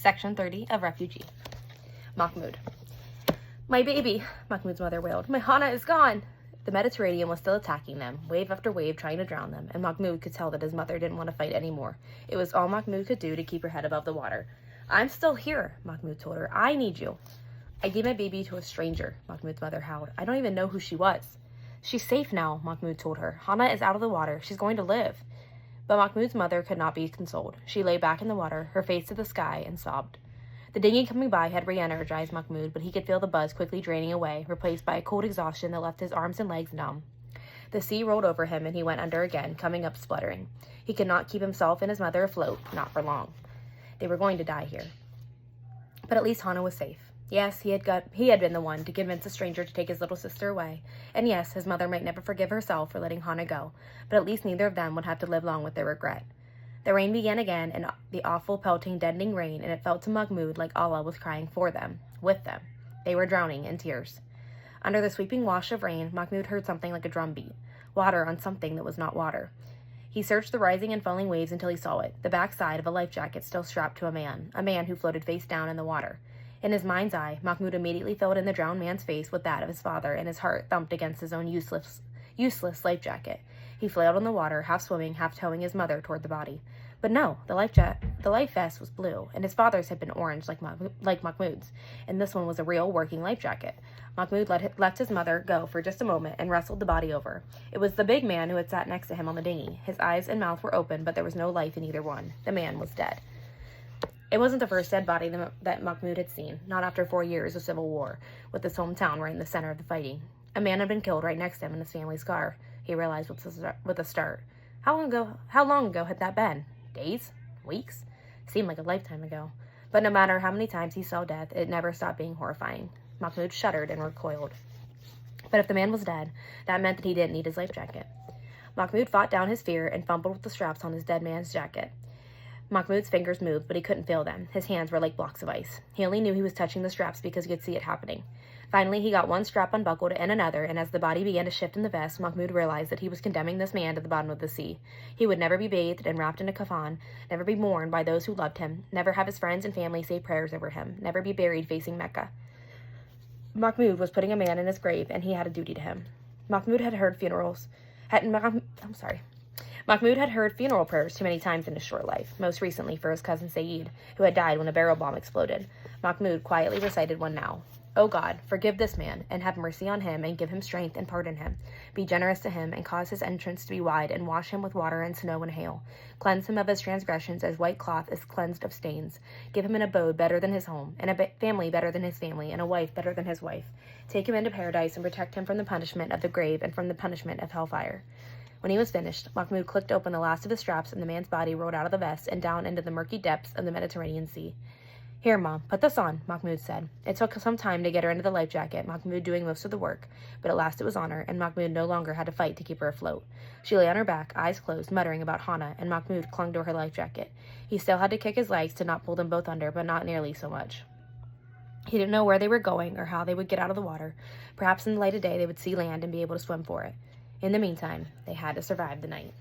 Section 30 of Refugee. Mahmoud. "My baby," Mahmoud's mother wailed. "My Hana is gone." The Mediterranean was still attacking them, wave after wave trying to drown them, and Mahmoud could tell that his mother didn't want to fight anymore. It was all Mahmoud could do to keep her head above the water. "I'm still here," Mahmoud told her. "I need you." "I gave my baby to a stranger," Mahmoud's mother howled. "I don't even know who she was." "She's safe now," Mahmoud told her. "Hana is out of the water. She's going to live." But Mahmoud's mother could not be consoled. She lay back in the water, her face to the sky, and sobbed. The dinghy coming by had re-energized Mahmoud, but he could feel the buzz quickly draining away, replaced by a cold exhaustion that left his arms and legs numb. The sea rolled over him, and he went under again, coming up spluttering. He could not keep himself and his mother afloat, not for long. They were going to die here. But at least Hana was safe. Yes, he had been the one to convince a stranger to take his little sister away. And yes, his mother might never forgive herself for letting Hana go, but at least neither of them would have to live long with their regret. The rain began again, and the awful, pelting, deadening rain, and it felt to Mahmoud like Allah was crying for them, with them. They were drowning in tears. Under the sweeping wash of rain, Mahmoud heard something like a drum beat. Water on something that was not water. He searched the rising and falling waves until he saw it, the backside of a life jacket still strapped to a man who floated face down in the water. In his mind's eye, Mahmoud immediately filled in the drowned man's face with that of his father, and his heart thumped against his own useless life jacket. He flailed in the water, half swimming, half towing his mother toward the body. But no, the life vest was blue, and his father's had been orange like Mahmoud's, and this one was a real working life jacket. Mahmoud left his mother go for just a moment and wrestled the body over. It was the big man who had sat next to him on the dinghy. His eyes and mouth were open, but there was no life in either one. The man was dead. It wasn't the first dead body that Mahmoud had seen, not after 4 years of civil war, with his hometown right in the center of the fighting. A man had been killed right next to him in his family's car, he realized with a start. How long ago had that been? Days? Weeks? Seemed like a lifetime ago. But no matter how many times he saw death, it never stopped being horrifying. Mahmoud shuddered and recoiled. But if the man was dead, that meant that he didn't need his life jacket. Mahmoud fought down his fear and fumbled with the straps on his dead man's jacket. Mahmoud's fingers moved, but he couldn't feel them. His hands were like blocks of ice. He only knew he was touching the straps because he could see it happening. Finally, he got one strap unbuckled and another, and as the body began to shift in the vest, Mahmoud realized that he was condemning this man to the bottom of the sea. He would never be bathed and wrapped in a kafan, never be mourned by those who loved him, never have his friends and family say prayers over him, never be buried facing Mecca. Mahmoud was putting a man in his grave, and he had a duty to him. Mahmoud had heard funeral prayers too many times in his short life, most recently for his cousin Saeed, who had died when a barrel bomb exploded. Mahmoud quietly recited one now. "O God, forgive this man, and have mercy on him, and give him strength, and pardon him. Be generous to him, and cause his entrance to be wide, and wash him with water and snow and hail. Cleanse him of his transgressions as white cloth is cleansed of stains. Give him an abode better than his home, and a family better than his family, and a wife better than his wife. Take him into paradise, and protect him from the punishment of the grave and from the punishment of hellfire." When he was finished, Mahmoud clicked open the last of his straps, and the man's body rolled out of the vest and down into the murky depths of the Mediterranean Sea. "Here, Mom, put this on," Mahmoud said. It took some time to get her into the life jacket, Mahmoud doing most of the work, but at last it was on her, and Mahmoud no longer had to fight to keep her afloat. She lay on her back, eyes closed, muttering about Hana, and Mahmoud clung to her life jacket. He still had to kick his legs to not pull them both under, but not nearly so much. He didn't know where they were going or how they would get out of the water. Perhaps in the light of day they would see land and be able to swim for it. In the meantime, they had to survive the night.